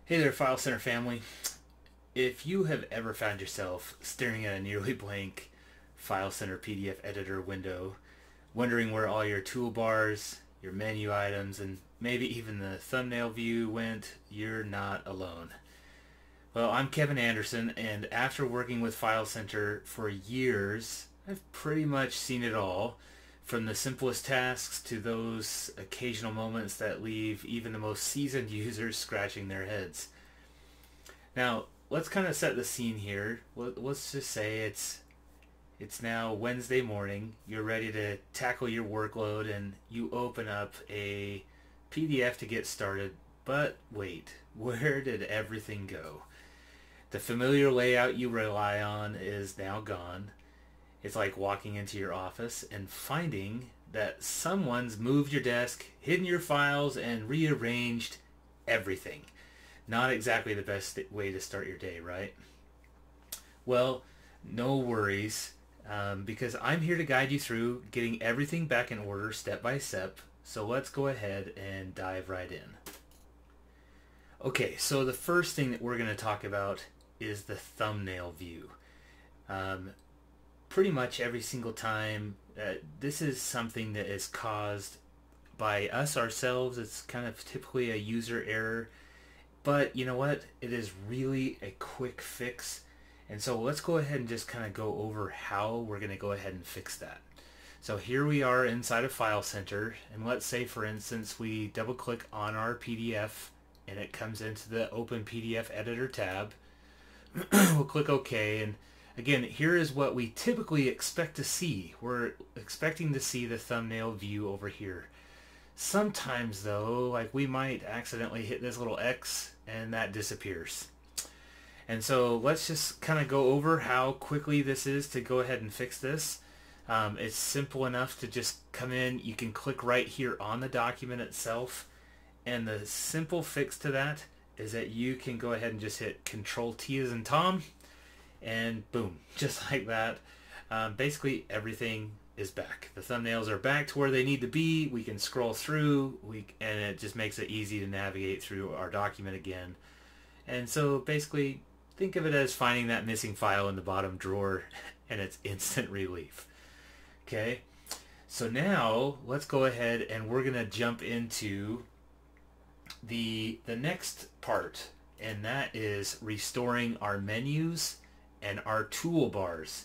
Hey there, File Center family. If you have ever found yourself staring at a nearly blank File Center PDF editor window, wondering where all your toolbars, your menu items, and maybe even the thumbnail view went, you're not alone. Well, I'm Kevin Anderson, and after working with File Center for years, I've pretty much seen it all, from the simplest tasks to those occasional moments that leave even the most seasoned users scratching their heads. Now, let's kind of set the scene here. Let's just say it's now Wednesday morning. You're ready to tackle your workload and you open up a PDF to get started. But wait, where did everything go? The familiar layout you rely on is now gone. It's like walking into your office and finding that someone's moved your desk, hidden your files, and rearranged everything. Not exactly the best way to start your day, right? Well, no worries, because I'm here to guide you through getting everything back in order step by step. So let's go ahead and dive right in. Okay, so the first thing that we're going to talk about is the thumbnail view. Pretty much every single time, this is something that is caused by us ourselves. It's kind of typically a user error. But you know what? It is really a quick fix. And so let's go ahead and just kind of go over how we're going to go ahead and fix that. So here we are inside of File Center. And let's say, for instance, we double click on our PDF and it comes into the Open PDF Editor tab. We'll click OK. And again, here is what we typically expect to see. We're expecting to see the thumbnail view over here. Sometimes though, like we might accidentally hit this little X and that disappears. And so let's just kind of go over how quickly this is to go ahead and fix this. It's simple enough to just come in. You can click right here on the document itself. And the simple fix to that is that you can go ahead and just hit Control T as in Tom. And boom, just like that. Basically everything is back. The thumbnails are back to where they need to be. We can scroll through, and it just makes it easy to navigate through our document again. And so basically, think of it as finding that missing file in the bottom drawer, and it's instant relief. Okay, so now let's go ahead and we're gonna jump into the next part, and that is restoring our menus and our toolbars.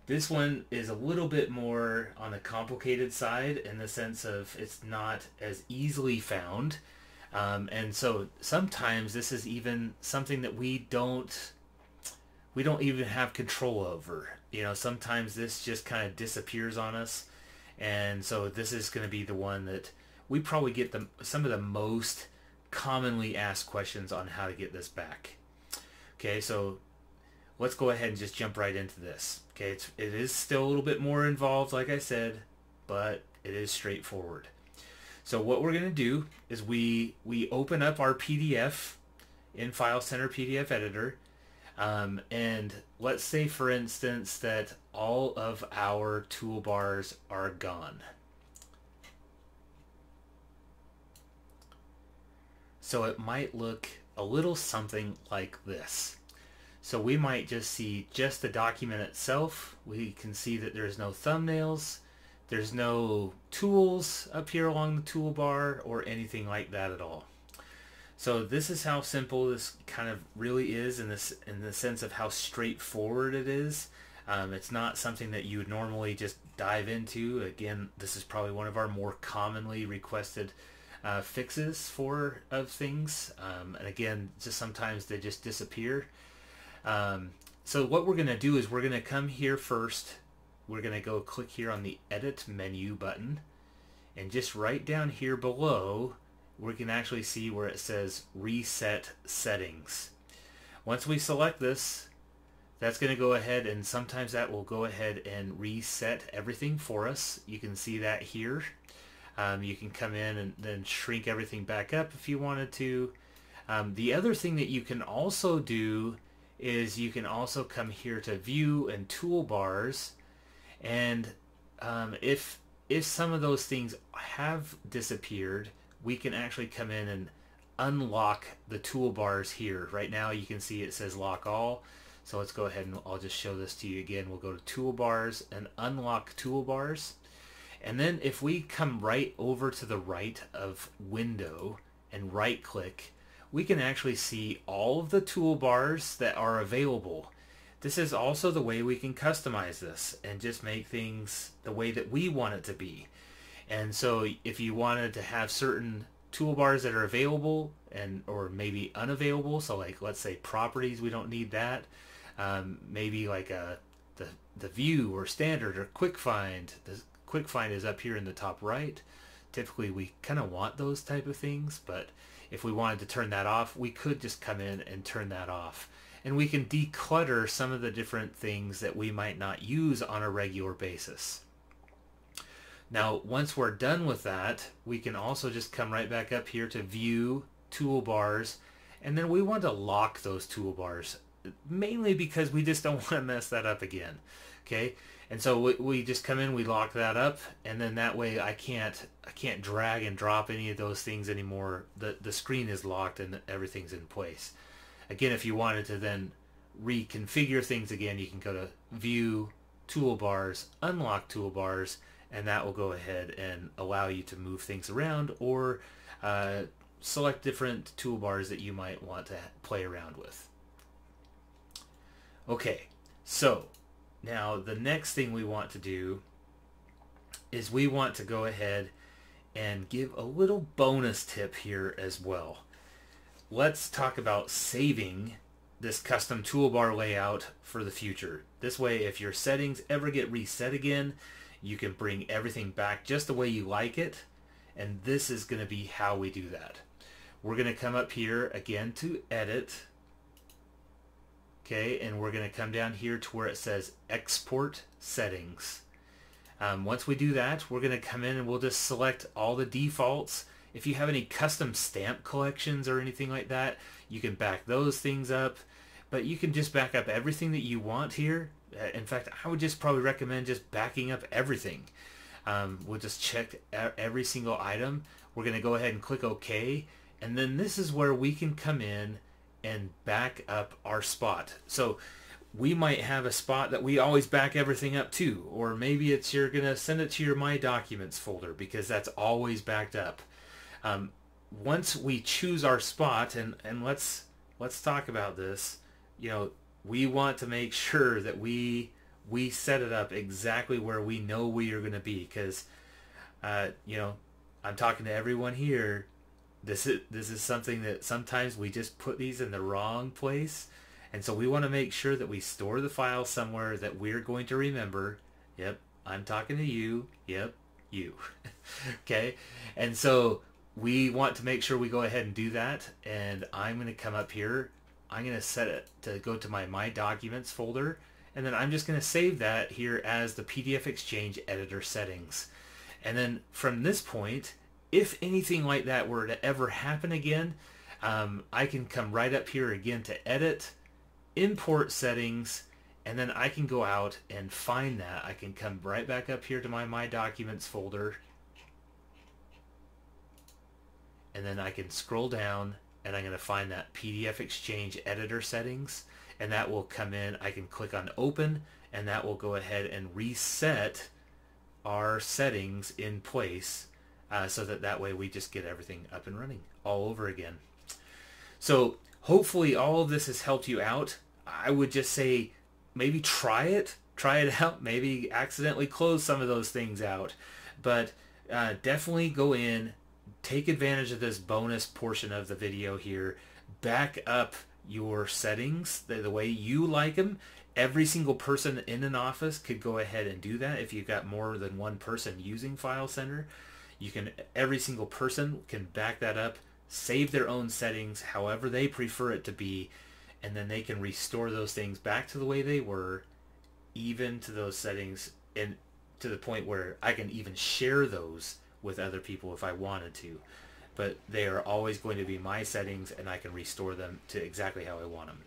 This one is a little bit more on the complicated side in the sense of it's not as easily found. And so sometimes this is even something that we don't even have control over. You know, sometimes this just kind of disappears on us. And so this is going to be the one that we probably get some of the most commonly asked questions on how to get this back. Okay, so let's go ahead and just jump right into this. Okay, it is still a little bit more involved, like I said, but it is straightforward. So what we're going to do is we open up our PDF in File Center PDF Editor, and let's say, for instance, that all of our toolbars are gone. So it might look a little something like this. So we might just see just the document itself. We can see that there's no thumbnails, there's no tools up here along the toolbar or anything like that at all. So this is how simple this kind of really is in the sense of how straightforward it is. It's not something that you would normally just dive into. Again, this is probably one of our more commonly requested fixes of things. And again, just sometimes they just disappear. So what we're going to do is we're going to come here first. We're going to go click here on the Edit Menu button. And just right down here below, we can actually see where it says Reset Settings. Once we select this, that's going to go ahead, and sometimes that will go ahead and reset everything for us. You can see that here. You can come in and then shrink everything back up if you wanted to. The other thing that you can also do is you can also come here to View and Toolbars, and if some of those things have disappeared, we can actually come in and unlock the toolbars here. Right now you can see it says lock all. So let's go ahead and I'll just show this to you again. We'll go to toolbars and unlock toolbars. And then if we come right over to the right of window and right click, we can actually see all of the toolbars that are available. This is also the way we can customize this and just make things the way that we want it to be. And so if you wanted to have certain toolbars that are available and or maybe unavailable, so like let's say properties, we don't need that. Maybe like the view or standard or quick find. The quick find is up here in the top right. Typically we kind of want those type of things, but if we wanted to turn that off, we could just come in and turn that off. And we can declutter some of the different things that we might not use on a regular basis. Now, once we're done with that, we can also just come right back up here to View, Toolbars, and then we want to lock those toolbars, mainly because we just don't want to mess that up again. Okay, and so we just come in, we lock that up, and then that way I can't drag and drop any of those things anymore. The screen is locked and everything's in place. Again, if you wanted to then reconfigure things again, you can go to View, Toolbars, Unlock Toolbars, and that will go ahead and allow you to move things around or select different toolbars that you might want to play around with. Okay, so now the next thing we want to do is we want to go ahead and give a little bonus tip here as well. Let's talk about saving this custom toolbar layout for the future. This way, if your settings ever get reset again, you can bring everything back just the way you like it. And this is going to be how we do that. We're going to come up here again to edit. Okay, and we're going to come down here to where it says export settings. Once we do that, we're going to come in and we'll just select all the defaults. If you have any custom stamp collections or anything like that, you can back those things up. But you can just back up everything that you want here. In fact, I would just probably recommend just backing up everything. We'll just check every single item. We're going to go ahead and click OK. And then this is where we can come in and back up our spot. So we might have a spot that we always back everything up to. Or maybe it's you're going to send it to your My Documents folder because that's always backed up. Once we choose our spot, and let's talk about this, you know, we want to make sure that we set it up exactly where we know we are going to be, because you know, I'm talking to everyone here. This is something that sometimes we just put these in the wrong place, and so we want to make sure that we store the file somewhere that we're going to remember. Yep, I'm talking to you. Yep, you. Okay, and so we want to make sure we go ahead and do that, and I'm going to come up here. I'm going to set it to go to my Documents folder, and then I'm just going to save that here as the PDF Exchange editor settings. And then from this point, if anything like that were to ever happen again, I can come right up here again to edit, import settings, and then I can go out and find that. I can come right back up here to my Documents folder, and then I can scroll down and I'm going to find that PDF Exchange editor settings, and that will come in. I can click on open, and that will go ahead and reset our settings in place, so that way we just get everything up and running all over again. So hopefully all of this has helped you out. I would just say maybe try it out, maybe accidentally close some of those things out, but definitely go in, take advantage of this bonus portion of the video here, back up your settings the way you like them. Every single person in an office could go ahead and do that. If you've got more than one person using File Center, every single person can back that up, save their own settings however they prefer it to be, and then they can restore those things back to the way they were, even to those settings, and to the point where I can even share those with other people if I wanted to. But they are always going to be my settings, and I can restore them to exactly how I want them.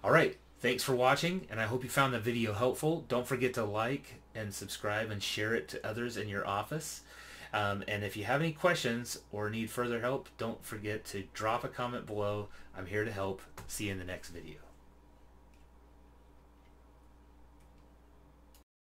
Alright, thanks for watching, and I hope you found the video helpful. Don't forget to like and subscribe and share it to others in your office. And if you have any questions or need further help, don't forget to drop a comment below. I'm here to help. See you in the next video.